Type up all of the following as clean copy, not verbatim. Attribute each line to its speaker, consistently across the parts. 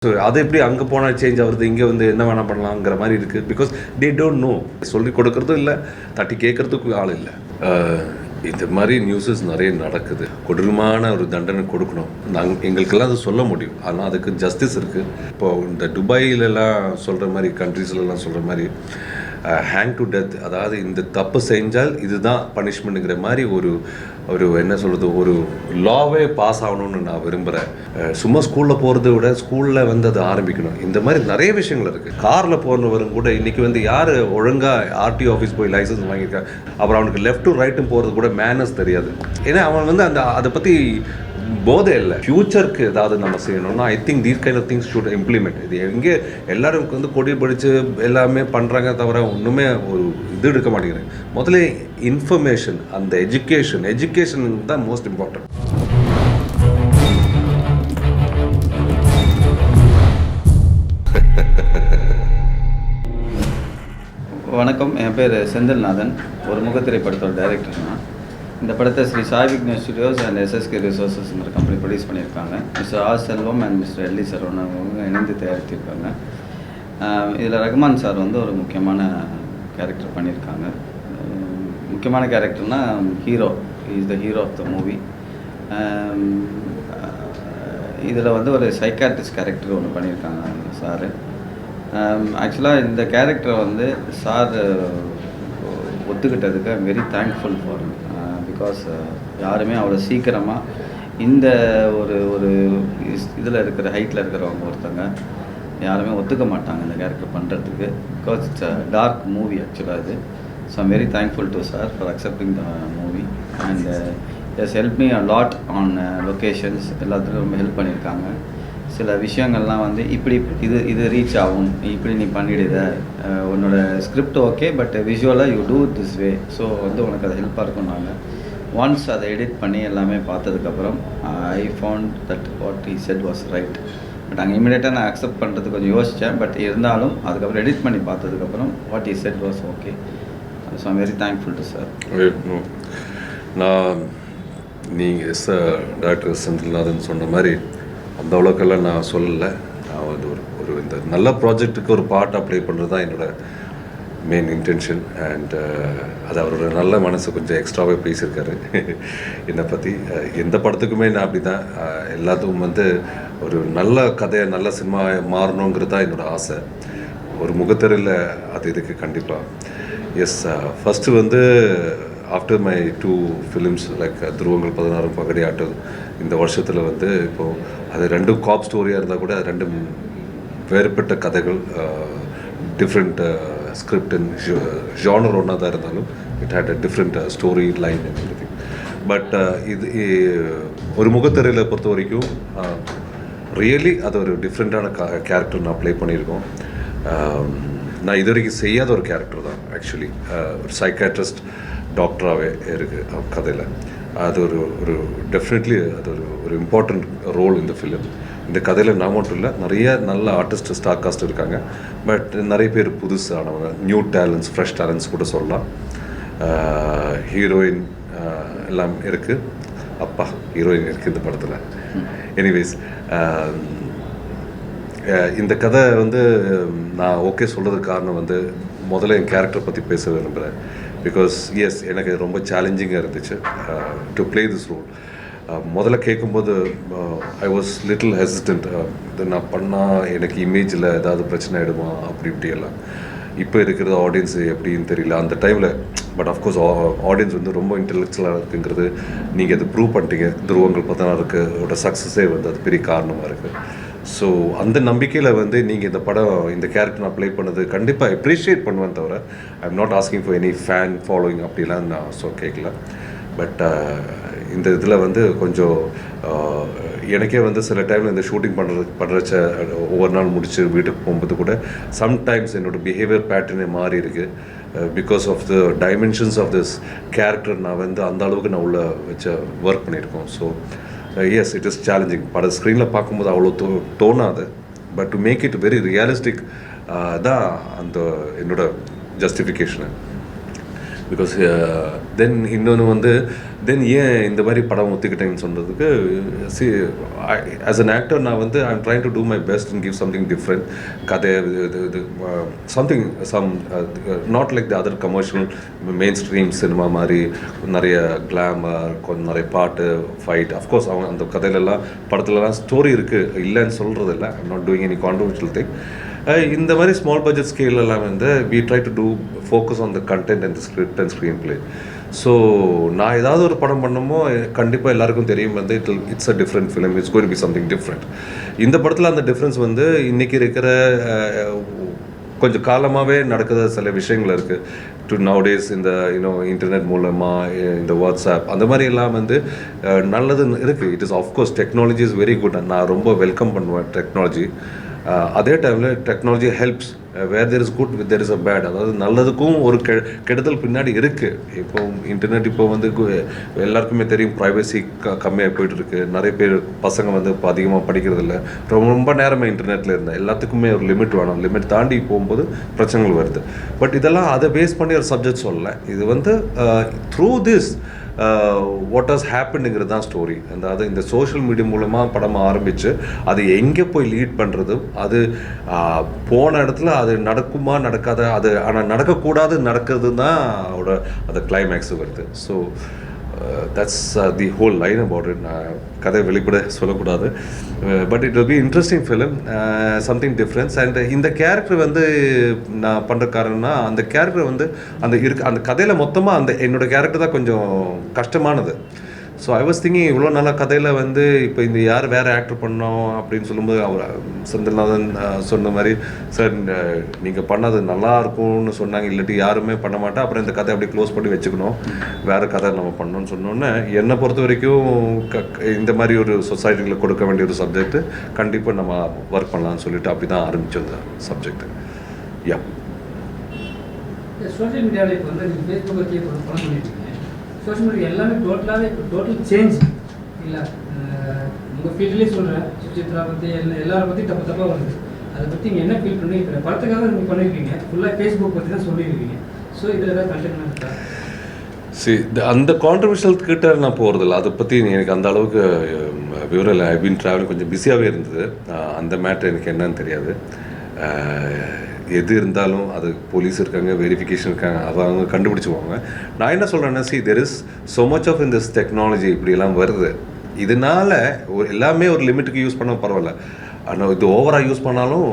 Speaker 1: So அது எப்படி அங்கே போனால் சேஞ்ச் ஆகுறது, இங்கே வந்து என்ன வேணால் பண்ணலாங்கிற மாதிரி இருக்குது. பிகாஸ் தே டோன்ட் நோ, சொல்லி கொடுக்கறதும் இல்லை, தட்டி கேட்குறதுக்கு ஆள் இல்லை. இந்த மாதிரி நியூஸஸ் நிறைய நடக்குது. கொடூரமான ஒரு தண்டனை கொடுக்கணும், எங்களுக்கெல்லாம் அது சொல்ல முடியும். ஆனால் அதுக்கு ஜஸ்டிஸ் இருக்குது. இப்போது இந்த துபாயிலெல்லாம் சொல்கிற மாதிரி, கண்ட்ரீஸ்லாம் சொல்கிற மாதிரி ஹேங் டு டெத், அதாவது இந்த தப்பு செஞ்சால் இதுதான் பனிஷ்மெண்ட்டுங்கிற மாதிரி ஒரு என்ன சொல்கிறது, ஒரு லாவே பாஸ் ஆகணும்னு நான் விரும்புகிறேன். சும்மா ஸ்கூலில் போகிறத விட ஸ்கூலில் வந்து அது ஆரம்பிக்கணும். இந்த மாதிரி நிறைய விஷயங்கள் இருக்குது. காரில் போகிறவரும் கூட இன்றைக்கி வந்து யார் ஒழுங்காக ஆர்டிஓ ஆஃபீஸ் போய் லைசன்ஸ் வாங்கியிருக்காங்க, அப்புறம் அவனுக்கு லெஃப்ட்டும் ரைட்டும் போகிறது கூட மேனர்ஸ் தெரியாது. ஏன்னா அவன் வந்து அதை பற்றி போதே இல்லை. ஃப்யூச்சருக்கு ஏதாவது நம்ம செய்யணும்னா I think these kind of things should implement. இது எங்கே எல்லாரும் வந்து கொடி படித்து எல்லாமே பண்ணுறாங்க தவிர ஒன்றுமே ஒரு இது எடுக்க மாட்டேங்கிறேன். முதல்ல இன்ஃபர்மேஷன், அந்த எஜுகேஷன் தான் மோஸ்ட் இம்பார்ட்டன்ட்.
Speaker 2: வணக்கம், என் பேர் செந்தில்நாதன். ஒரு முகத்திரைப்படத்தோட டைரக்டர் நான். இந்த படத்தை Sri Sai Vignesh studios and SSK ரிசோர்ஸஸ்ங்கிற கம்பெனி ப்ரொடியூஸ் பண்ணியிருக்காங்க. Mister R Selvam and mister LE Saravanan அவங்க இணைந்து தயாரித்திருக்காங்க. இதில் ரகுமான் சார் வந்து ஒரு முக்கியமான கேரக்டர் பண்ணியிருக்காங்க. முக்கியமான கேரக்டர்னால் hero, is the hero of the movie. இதில் வந்து ஒரு சைக்காட்ரிஸ்ட் கேரக்டர் ஒன்று பண்ணியிருக்காங்க சார். ஆக்சுவலாக இந்த கேரக்டரை வந்து சார் ஒத்துக்கிட்டதுக்கு I'm very thankful for. Because யாருமே அவ்வளோ சீக்கிரமாக இந்த ஒரு இதில் இருக்கிற ஹைட்டில் இருக்கிறவங்க ஒருத்தங்க யாருமே ஒத்துக்க மாட்டாங்க இந்த கேரக்டர் பண்ணுறதுக்கு. Because it's a dark movie ஆக்சுவலாக இது. So I'm very thankful to sir for accepting the movie and as help me a lot on locations. எல்லாத்துக்கும் ரொம்ப ஹெல்ப் பண்ணியிருக்காங்க. சில விஷயங்கள்லாம் வந்து இப்படி இது ரீச் ஆகும், இப்படி நீ பண்ணிடுத, உன்னோட ஸ்கிரிப்ட் ஓகே பட் விஷுவலாக you do this way, so வந்து உனக்கு அது ஹெல்ப்பாக இருக்கும். நாங்கள் ஒன்ஸ் அதை எடிட் பண்ணி எல்லாமே பார்த்ததுக்கப்புறம் I found that what he said was right. But அங்கே இமீடியட்டாக நான் அக்செப்ட் பண்ணுறதுக்கு கொஞ்சம் யோசித்தேன். பட் இருந்தாலும் அதுக்கப்புறம் எடிட் பண்ணி பார்த்ததுக்கப்புறம் what he said was okay. So I'm very thankful to sir.
Speaker 1: நான் நீங்கள் டாக்டர் செந்தில்நாதன் சொன்ன மாதிரி அந்த அளவுக்கெல்லாம் நான் சொல்லலை. நான் வந்து ஒரு இந்த நல்ல ப்ராஜெக்ட்டுக்கு ஒரு பார்ட் அப்ளை பண்ணுறது தான் என்னோடய மெயின் இன்டென்ஷன். அண்ட் அது அவரோட நல்ல மனசு கொஞ்சம் எக்ஸ்ட்ராவே பேசியிருக்காரு என்னை பற்றி. எந்த படத்துக்குமே நான் அப்படி தான், எல்லாத்துக்கும் வந்து ஒரு நல்ல கதையை நல்ல சினிமா மாறணுங்கிறது தான் என்னோடய ஆசை. ஒரு முகத்திரையில் அது இருக்குது கண்டிப்பாக. எஸ், ஃபஸ்ட்டு வந்து ஆஃப்டர் மை 2 ஃபிலிம்ஸ் லைக் துருவங்கள் 16 பகடி ஆட்டல் இந்த வருஷத்தில் வந்து இப்போது அது 2 காப் ஸ்டோரியாக இருந்தால் கூட அது 2 வேறுபட்ட கதைகள், டிஃப்ரெண்ட் ஸ்கிரிப்ட் அண்ட் ஜானர் ஒன்றா தான் இருந்தாலும் it had a different story line and everything. But இது ஒரு முகத்திரையில் பொறுத்த வரைக்கும் ரியலி அது ஒரு டிஃப்ரெண்ட்டான கேரக்டர் நான் ப்ளே பண்ணியிருக்கோம். நான் இது வரைக்கும் செய்யாத ஒரு கேரக்டர் தான் ஆக்சுவலி. ஒரு சைக்காட்ரிஸ்ட் டாக்டராகவே இருக்குது கதையில். அது ஒரு டெஃபினெட்லி அது ஒரு இம்பார்ட்டண்ட் ரோல் இந்த ஃபிலிம். இந்த கதையில் நான் மட்டும் இல்லை, நிறைய நல்ல ஆர்டிஸ்ட் ஸ்டார் காஸ்ட் இருக்காங்க. பட் நிறைய பேர் புதுசானவங்க, நியூ டேலண்ட்ஸ், ஃப்ரெஷ் டேலண்ட்ஸ் கூட சொல்லலாம். ஹீரோயின் எல்லாம் இருக்குது. அப்பா, ஹீரோயின் இருக்குது இந்த படத்தில். எனிவேஸ், இந்த கதை வந்து நான் ஓகே சொல்கிறதுக்கு காரணம் வந்து முதல்ல என் கேரக்டர் பற்றி பேச விரும்புகிறேன். பிகாஸ் எஸ், எனக்கு ரொம்ப சேலஞ்சிங்காக இருந்துச்சு டு ப்ளே திஸ் ரோல். முதல்ல கேட்கும்போது ஐ வாஸ் லிட்டில் ஹெசிடென்ட். இது நான் பண்ணால் எனக்கு இமேஜில் ஏதாவது பிரச்சனை ஆகிடுமா அப்படி இப்படியெல்லாம். இப்போ இருக்கிறது ஆடியன்ஸ் எப்படின்னு தெரியல அந்த டைமில். பட் ஆஃப்கோர்ஸ் ஆடியன்ஸ் வந்து ரொம்ப இன்டெலெக்சுவலாக இருக்குங்கிறது நீங்கள் அது ப்ரூவ் பண்ணிட்டீங்க. துருவங்கள் 16 சக்ஸஸே வந்து அது பெரிய காரணமாக இருக்குது. ஸோ அந்த நம்பிக்கையில் வந்து நீங்கள் இந்த கேரக்டர் நான் ப்ளே பண்ணது கண்டிப்பாக அப்ரிஷியேட் பண்ணுவேன் தவிர I am not asking for any fan following அப்படிலாம் நான் கேட்கல. பட் இந்த இதில் வந்து கொஞ்சம் எனக்கே வந்து சில டைமில் இந்த ஷூட்டிங் பண்ணுறச்ச ஒவ்வொரு நாள் முடித்து வீட்டுக்கு போகும்போது கூட சம்டைம்ஸ் என்னோடய பிஹேவியர் பேட்டர்னே மாறி இருக்குது. Because of the dimensions of this character நான் வந்து அந்த அளவுக்கு நான் உள்ள வச்சு ஒர்க் பண்ணியிருக்கோம். So yes, it is challenging. படம் ஸ்க்ரீனில் பார்க்கும்போது அவ்வளோ தோணாது. But to make it very realistic தான் அந்த என்னோட ஜஸ்டிஃபிகேஷனு. பிகாஸ் தென் இன்னொன்று வந்து தென் ஏன் இந்த மாதிரி படம் ஒத்துக்கிட்டேன்னு சொன்னதுக்கு சி ஆஸ் அன் ஆக்டர் நான் வந்து I am trying to do my best and give something different கதை இது something not like the other commercial mainstream cinema மாதிரி நிறைய கிளாமர் கொஞ்சம் நிறைய பாட்டு ஃபைட் அஃப்கோர்ஸ் அவங்க அந்த கதையிலலாம் படத்துலலாம் ஸ்டோரி இருக்குது இல்லைன்னு சொல்கிறது இல்லை I'm not doing any controversial thing இந்த மாதிரி ஸ்மால் பட்ஜெட் ஸ்கேலெல்லாம் வந்து we try to do focus on the content and the script and screenplay. So நான் ஏதாவது ஒரு படம் பண்ணமோ கண்டிப்பாக எல்லாருக்கும் தெரியும் வந்து it's a different film, it's going to be something different. இந்த படத்தில் அந்த டிஃப்ரென்ஸ் வந்து இன்றைக்கி இருக்கிற கொஞ்சம் காலமாகவே நடக்கிற சில விஷயங்கள் இருக்குது. டு நவடேஸ் இந்த இன்டர்நெட் மூலமாக இந்த வாட்ஸ்அப் அந்த மாதிரி எல்லாம் வந்து நல்லது இருக்குது. It is of course technology is very good, நான் ரொம்ப வெல்கம் பண்ணுவேன் டெக்னாலஜி. அதே டைமில் technology helps where there is good with there is a bad. அதாவது நல்லதுக்கும் ஒரு கெடுதல் பின்னாடி இருக்குது. இப்போ இன்டர்நெட் இப்போ வந்து எல்லாருக்குமே தெரியும் ப்ரைவசி கம்மியாக போயிட்டுருக்கு. நிறைய பேர் பசங்க வந்து இப்போ அதிகமாக படிக்கிறது இல்லை, ரொம்ப நேரமாக இன்டர்நெட்டில் இருந்தேன். எல்லாத்துக்குமே ஒரு லிமிட் வேணும், லிமிட் தாண்டி போகும்போது பிரச்சனைகள் வருது. பட் இதெல்லாம் அதை பேஸ் பண்ணி ஒரு சப்ஜெக்ட் சொல்லலை. இது வந்து த்ரூ திஸ் வாட் ஹஸ் ஹேப்பனுங்கிறது தான் ஸ்டோரி. அதாவது இந்த சோஷியல் மீடியா மூலமாக படம் ஆரம்பித்து அது எங்கே போய் லீட் பண்ணுறது, அது போன இடத்துல அது நடக்குமா நடக்காத, அது ஆனால் நடக்கக்கூடாது நடக்கிறது தான் அதோட அந்த கிளைமேக்ஸ் வருது. So that's the whole line about it. நான் கதை வெளிப்பட சொல்லக்கூடாது. But it will be interesting film, something difference. And இந்த கேரக்டர் வந்து நான் பண்ணுற காரணம்னா அந்த கேரக்டர் வந்து அந்த கதையில் மொத்தமாக அந்த என்னோடய கேரக்டர் தான் கொஞ்சம் கஷ்டமானது. ஸோ ஐ வாஸ் திங்கிங் இவ்வளோ நல்ல கதையில் வந்து இப்போ இந்த யார் வேறு ஆக்டர் பண்ணோம் அப்படின்னு சொல்லும்போது அவர் செந்தில்நாதன் சொன்ன மாதிரி சார் நீங்கள் பண்ணது நல்லா இருக்கும்னு சொன்னாங்க, இல்லாட்டி யாருமே பண்ண மாட்டேன், அப்புறம் இந்த கதை அப்படியே க்ளோஸ் பண்ணி வச்சுக்கணும், வேறு கதை நம்ம பண்ணணும்னு சொன்னோன்னே என்னை பொறுத்த வரைக்கும் இந்த மாதிரி ஒரு சொசைட்டியில் கொடுக்க வேண்டிய ஒரு சப்ஜெக்ட்டு கண்டிப்பாக நம்ம ஒர்க் பண்ணலாம்னு சொல்லிட்டு அப்படி தான் ஆரம்பித்தோம் அந்த சப்ஜெக்ட்டு. யா
Speaker 3: சோஷியல் மீடியாவில் இப்போ வந்து ஃபேஸ்புக் பற்றி படம் பண்ணியிருக்கீங்க. சோஷியல் மீடியா எல்லாமே டோட்டல் சேஞ்ச் இல்லை. உங்கள் ஃபீல்ட்லேயே சொல்கிறேன், சுசித்ரா பற்றி எல்லாரை பற்றி தப்பாக வருது. அதை பற்றி நீங்கள் என்ன ஃபீல் பண்ணி இப்போ படத்துக்காக நீங்கள் பண்ணியிருக்கீங்க, ஃபுல்லாக ஃபேஸ்புக் பற்றி தான் சொல்லியிருக்கீங்க. ஸோ இதில் ஏதாவது கண்டென்ட் இருக்கா?
Speaker 1: அந்த கான்ட்ரவர்ஷியல் கிட்ட நான் போகிறதில்ல, அதை பற்றி எனக்கு அந்த அளவுக்கு விவரம் இல்லை. ஐ பீன் ட்ராவலிங் கொஞ்சம் பிஸியாகவே இருந்தது. அந்த மேட்ரு எனக்கு என்னன்னு தெரியாது. எது இருந்தாலும் அது போலீஸ் இருக்காங்க, வெரிஃபிகேஷன் இருக்காங்க, அவங்க கண்டுபிடிச்சிக்குவாங்க. நான் என்ன சொல்கிறேன்னா, there is so much of in this technology இப்படியெல்லாம் வருது. இதனால் எல்லாமே ஒரு லிமிட்டுக்கு யூஸ் பண்ண பரவாயில்ல. ஆனால் இது ஓவராக யூஸ் பண்ணாலும்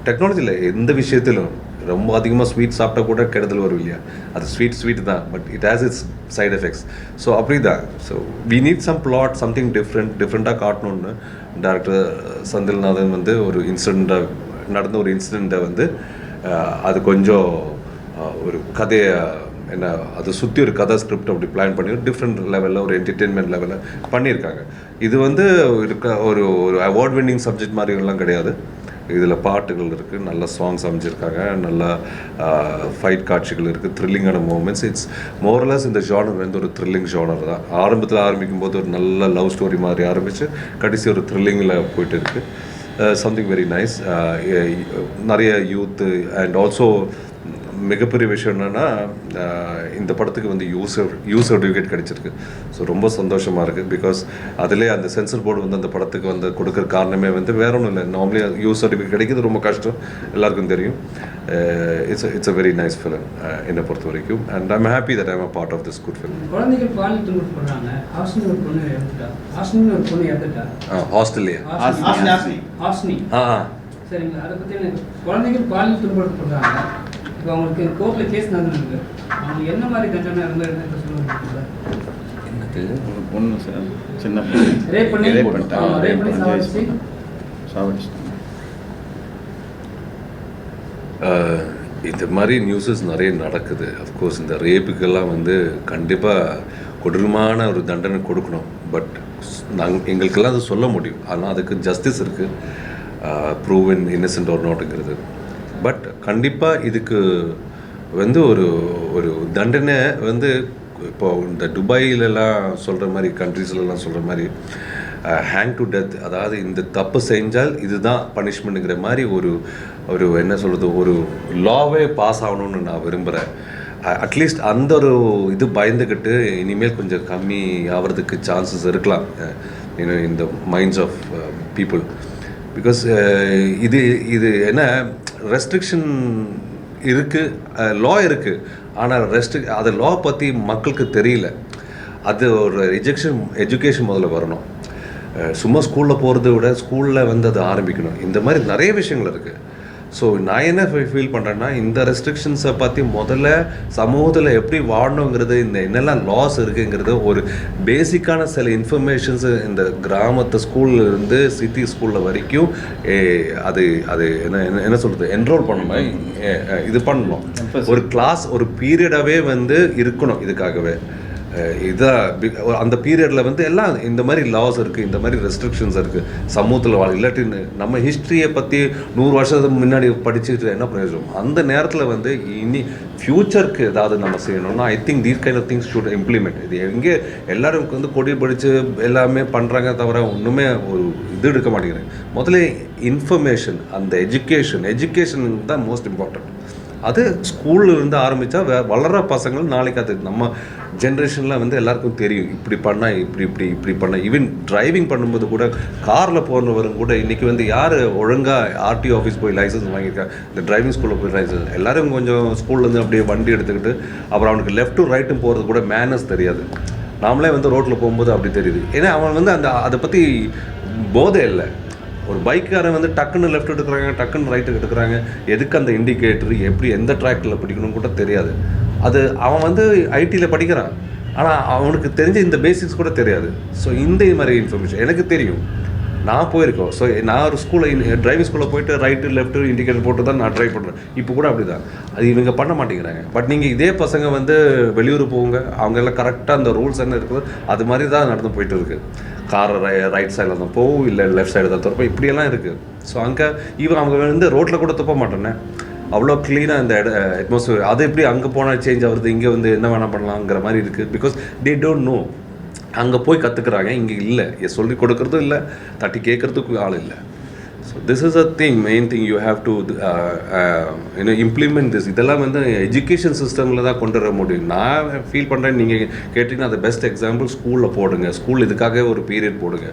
Speaker 1: டெக்னாலஜியில் எந்த விஷயத்திலும் ரொம்ப அதிகமாக ஸ்வீட் சாப்பிட்டா கூட கெடுதல் வரும் இல்லையா? அது ஸ்வீட் தான், but it has its side effects. So அப்படி தான். So we need some plot, something டிஃப்ரெண்ட்டாக காட்டணுன்னு டைரக்டர் செந்தில்நாதன் வந்து ஒரு நடந்த ஒரு இன்சிடெண்ட்டை வந்து அது கொஞ்சம் ஒரு கதையை என்ன அதை சுற்றி ஒரு கதை ஸ்கிரிப்ட் அப்படி பிளான் பண்ணி ஒரு டிஃப்ரெண்ட் லெவலில் ஒரு என்டர்டெயின்மெண்ட் லெவலில் பண்ணியிருக்காங்க. இது வந்து ஒரு அவார்ட் வின்னிங் சப்ஜெக்ட் மாதிரி எல்லாம் கிடையாது. இதில் பாட்டுகள் இருக்குது, நல்ல சாங்ஸ் அமைச்சிருக்காங்க, நல்ல ஃபைட் காட்சிகள் இருக்குது, த்ரில்லிங்கான மூமெண்ட்ஸ். இட்ஸ் மோரலஸ் இந்த ஜானர் வந்து ஒரு த்ரில்லிங் ஜானர் தான். ஆரம்பிக்கும் போது ஒரு நல்ல லவ் ஸ்டோரி மாதிரி ஆரம்பித்து கடைசி ஒரு த்ரில்லிங்கில் போயிட்டு இருக்குது. Something very nice. நிறைய யூத்து அண்ட் ஆல்சோ மிகப்பெரிய விஷயம் என்னென்னா இந்த படத்துக்கு வந்து யூ சர்டிஃபிகேட் கிடச்சிருக்கு. ஸோ ரொம்ப சந்தோஷமாக இருக்குது. பிகாஸ் அதிலே அந்த சென்சர் போர்டு வந்து அந்த படத்துக்கு வந்து கொடுக்குற காரணமே வந்து வேற ஒன்றும் இல்லை. நார்மலி யூ சர்டிஃபிகேட் கிடைக்கிறது ரொம்ப கஷ்டம், எல்லாருக்கும் தெரியும். It's a very nice film என்னை பொறுத்த வரைக்கும். And I'm happy that I'm a part of this good film.
Speaker 3: குழந்தைகள் பாலியல் துன்புறுத்தல் பண்றாங்க. ஹாஸ்னி ஒரு பொண்ணு இறந்துட்டா.
Speaker 1: ஹாஸ்டல்லையா?
Speaker 3: ஹாஸ்னி. சரிங்களா? அதை பற்றி குழந்தைகள் பாலியல் துன்புறுத்தல் பண்றாங்க. இப்போ அவங்களுக்கு கோர்ட்டில் கேஸ் நடந்துருக்கு. அவங்களுக்கு என்ன மாதிரி தண்டனை இருந்தால் சொல்லுவாங்க?
Speaker 2: என்னது ஒரு பொண்ணு சார், சின்ன
Speaker 3: ரேப் பண்ணி
Speaker 2: சாவடிச்சிட்டாங்க.
Speaker 1: இந்த மாதிரி நியூஸஸ் நிறைய நடக்குது. அஃப்கோர்ஸ் இந்த ரேப்புக்கெல்லாம் வந்து கண்டிப்பாக கொடூரமான ஒரு தண்டனை கொடுக்கணும். பட் எங்களுக்கெல்லாம் அது சொல்ல முடியும். ஆனால் அதுக்கு ஜஸ்டிஸ் இருக்குது, ப்ரூவன் இன்னசென்ட் ஆர் நாட்டுங்கிறது. பட் கண்டிப்பாக இதுக்கு வந்து ஒரு தண்டனை வந்து இப்போ இந்த துபாயிலெல்லாம் சொல்கிற மாதிரி, கண்ட்ரீஸ்லாம் சொல்கிற மாதிரி ஹேங் டு டெத், அதாவது இந்த தப்பு செஞ்சால் இதுதான் பனிஷ்மெண்ட்டுங்கிற மாதிரி ஒரு என்ன சொல்கிறது, ஒரு லாவே பாஸ் ஆகணும்னு நான் விரும்புகிறேன். அட்லீஸ்ட் அந்த ஒரு இது பயந்துக்கிட்டு இனிமேல் கொஞ்சம் கம்மி ஆகிறதுக்கு சான்சஸ் இருக்கலாம் இந்த மைண்ட்ஸ் ஆஃப் பீப்புள். பிகாஸ் இது இது என்ன ரெஸ்ட்ரிக்ஷன் இருக்குது, லா இருக்குது, ஆனால் அதை லா பற்றி மக்களுக்கு தெரியல. அது ஒரு எஜுகேஷன் முதல்ல வரணும். சும்மா ஸ்கூலில் போகிறத விட ஸ்கூலில் வந்து அது ஆரம்பிக்கணும். இந்த மாதிரி நிறைய விஷயங்கள் இருக்குது. ஸோ நான் என்ன ஃபீல் பண்ணுறேன்னா, இந்த ரெஸ்ட்ரிக்ஷன்ஸை பற்றி முதல்ல சமூகத்தில் எப்படி வாழணுங்கிறது, இந்த என்னெல்லாம் லாஸ் இருக்குங்கிறது ஒரு பேசிக்கான சில இன்ஃபர்மேஷன்ஸு இந்த கிராமத்து ஸ்கூலில் இருந்து சிட்டி ஸ்கூலில் வரைக்கும் அது அது என்ன சொல்கிறது, என்ரோல் பண்ணணும், இது பண்ணணும். ஒரு கிளாஸ் ஒரு பீரியடாகவே வந்து இருக்கணும் இதுக்காகவே. இதான் அந்த பீரியடில் வந்து எல்லாம் இந்த மாதிரி லாஸ் இருக்குது, இந்த மாதிரி ரெஸ்ட்ரிக்ஷன்ஸ் இருக்குது சமூகத்தில் இல்லாட்டி நம்ம ஹிஸ்ட்ரியை பற்றி 100 வருஷத்துக்கு முன்னாடி படிச்சுட்டு என்ன பிரயோஜனம்? அந்த நேரத்தில் வந்து இனி ஃப்யூச்சருக்கு ஏதாவது நம்ம செய்யணும்னா I think these kind of things should implement. இது எங்கே எல்லோரும் வந்து கொடி படித்து எல்லாமே பண்ணுறாங்க தவிர ஒன்றுமே ஒரு இது எடுக்க மாட்டேங்கிறாங்க. முதல்ல இன்ஃபர்மேஷன், அந்த எஜுகேஷன் தான் மோஸ்ட் இம்பார்ட்டன்ட். அது ஸ்கூலில் இருந்து ஆரம்பித்தா வளர்கிற பசங்கள் நாளைக்கு அது நம்ம ஜென்ரேஷனில் வந்து எல்லாருக்கும் தெரியும், இப்படி பண்ணால் இப்படி பண்ணால். ஈவன் டிரைவிங் பண்ணும்போது கூட காரில் போகிறவரும் கூட இன்றைக்கி வந்து யார் ஒழுங்காக ஆர்டிஓ ஆஃபீஸ் போய் லைசன்ஸ் வாங்கியிருக்காங்க, இந்த டிரைவிங் ஸ்கூலில் போய் லைசன்ஸ். எல்லோரும் கொஞ்சம் ஸ்கூல்லேருந்து அப்படியே வண்டி எடுத்துக்கிட்டு அப்புறம் அவனுக்கு லெஃப்ட்டும் ரைட்டும் போகிறது கூட மேனர்ஸ் தெரியாது. நாமளே வந்து ரோட்டில் போகும்போது அப்படி தெரியுது. ஏன்னா அவன் வந்து அதை பற்றி போதை இல்லை. ஒரு பைக்காரன் வந்து டக்குன்னு லெஃப்ட் எடுக்கிறாங்க, டக்குன்னு ரைட்டு எடுக்கிறாங்க, எதுக்கு அந்த இண்டிகேட்டர், எப்படி எந்த ட்ராக்கில் படிக்கணும்னு கூட தெரியாது. அது அவன் வந்து ஐடியில் படிக்கிறான், ஆனால் அவனுக்கு தெரிஞ்ச இந்த பேசிக்ஸ் கூட தெரியாது. ஸோ இந்த மாதிரி இன்ஃபர்மேஷன் எனக்கு தெரியும், நான் போயிருக்கோம். ஸோ நான் ஒரு டிரைவிங் ஸ்கூலில் போயிட்டு ரைட்டு லெஃப்ட்டு இண்டிகேட்டர் போட்டு தான் நான் ட்ரைவ் பண்ணுறேன். இப்போ கூட அப்படி தான். அது இவங்க பண்ண மாட்டேங்கிறாங்க. பட் நீங்கள் இதே பசங்க வந்து வெளியூர் போங்க, அவங்க எல்லாம் கரெக்டாக அந்த ரூல்ஸ் என்ன இருக்குது அது மாதிரி தான் நடந்து போயிட்டு இருக்குது. காரை ரைட் சைடில் தான் போகும், இல்லை லெஃப்ட் சைடு தான் துறப்போம், இப்படியெல்லாம் இருக்குது. ஸோ அங்கே அவங்க வந்து ரோட்டில் கூட துப்ப மாட்டேன்னே, அவ்வளோ க்ளீனாக இந்த அட்மாஸ்பியர். அது எப்படி அங்கே போனால் சேஞ்ச் ஆகுறது, இங்கே வந்து என்ன வேணால் பண்ணலாங்கிற மாதிரி இருக்குது. Because they don't know. அங்கே போய் கற்றுக்குறாங்க, இங்கே இல்லை, சொல்லி கொடுக்குறதும் இல்லை, தட்டி கேட்குறதுக்கு ஆள் இல்லை. So this is a thing, main thing you have to implement this. இதெல்லாம் வந்து எஜுகேஷன் சிஸ்டமில் தான் கொண்டு வர முடியும். நான் ஃபீல் பண்ணுறேன், நீங்கள் கேட்டிங்கன்னா அது பெஸ்ட் எக்ஸாம்பிள் ஸ்கூலில் போடுங்க. ஸ்கூல் இதுக்காகவே ஒரு பீரியட் போடுங்க,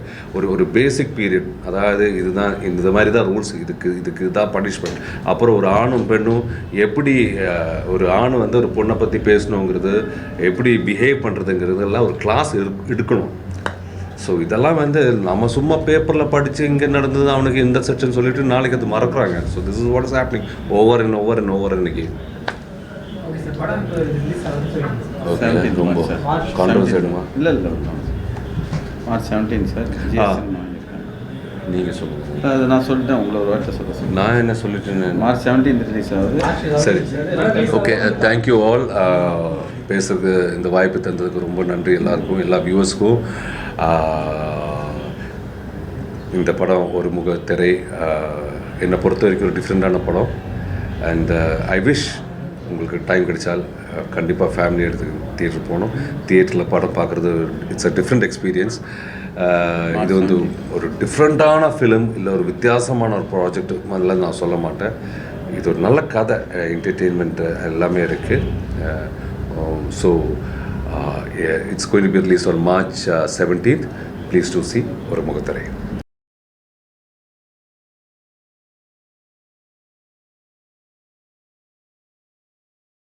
Speaker 1: ஒரு பேசிக் பீரியட். அதாவது இதுதான் இந்த மாதிரி தான் ரூல்ஸ், இதுக்கு தான் பனிஷ்மெண்ட். அப்புறம் ஒரு ஆணும் பெண்ணும் எப்படி ஒரு ஆண் வந்து ஒரு பொண்ணை பற்றி பேசணுங்கிறது, எப்படி பிஹேவ் பண்ணுறதுங்கிறது எல்லாம் ஒரு கிளாஸ் எடுக்கணும். ஸோ இதெல்லாம் வந்து நம்ம சும்மா பேப்பரில் படித்து இங்கே நடந்தது அவனுக்கு இந்த செக்ஷன் சொல்லிட்டு நாளைக்கு அது மறக்குறாங்க. So this is what is happening over இன்னைக்கு. ரொம்ப கான்ட்ரவர்சி ஆகிடுமா?
Speaker 2: இல்லை March 17 சார்.
Speaker 1: நீங்கள் சொல்லுங்கள்.
Speaker 2: அது நான் சொல்லிட்டேன், உங்களை ஒரு வார்த்தை சொல்ல.
Speaker 1: நான் என்ன சொல்லிட்டேன்?
Speaker 2: March 17 ரிலீஸ் ஆகுது. சரி,
Speaker 1: ஓகே. Thank you all. பேசுறதுக்கு இந்த வாய்ப்பு தந்ததுக்கு ரொம்ப நன்றி எல்லாருக்கும், எல்லா வியூவர்ஸ்க்கும். இந்த படம் ஒரு முகத்திரை, என்னை பொறுத்த வரைக்கும் ஒரு டிஃப்ரெண்ட்டான படம். அண்ட் ஐ விஷ் உங்களுக்கு டைம் கிடைச்சால் கண்டிப்பாக ஃபேமிலி எடுத்து தியேட்டர் போகணும். தியேட்டரில் படம் பார்க்குறது இட்ஸ் அ டிஃப்ரெண்ட் எக்ஸ்பீரியன்ஸ். இது வந்து ஒரு டிஃப்ரெண்ட்டான ஃபிலிம், இல்லை ஒரு வித்தியாசமான ஒரு ப்ராஜெக்ட் முதல்ல நான் சொல்ல மாட்டேன். இது ஒரு நல்ல கதை, என்டர்டெயின்மெண்ட் எல்லாமே இருக்குது. So it's going to be released on March 17th. Please do see ஒரு முகத்திரை.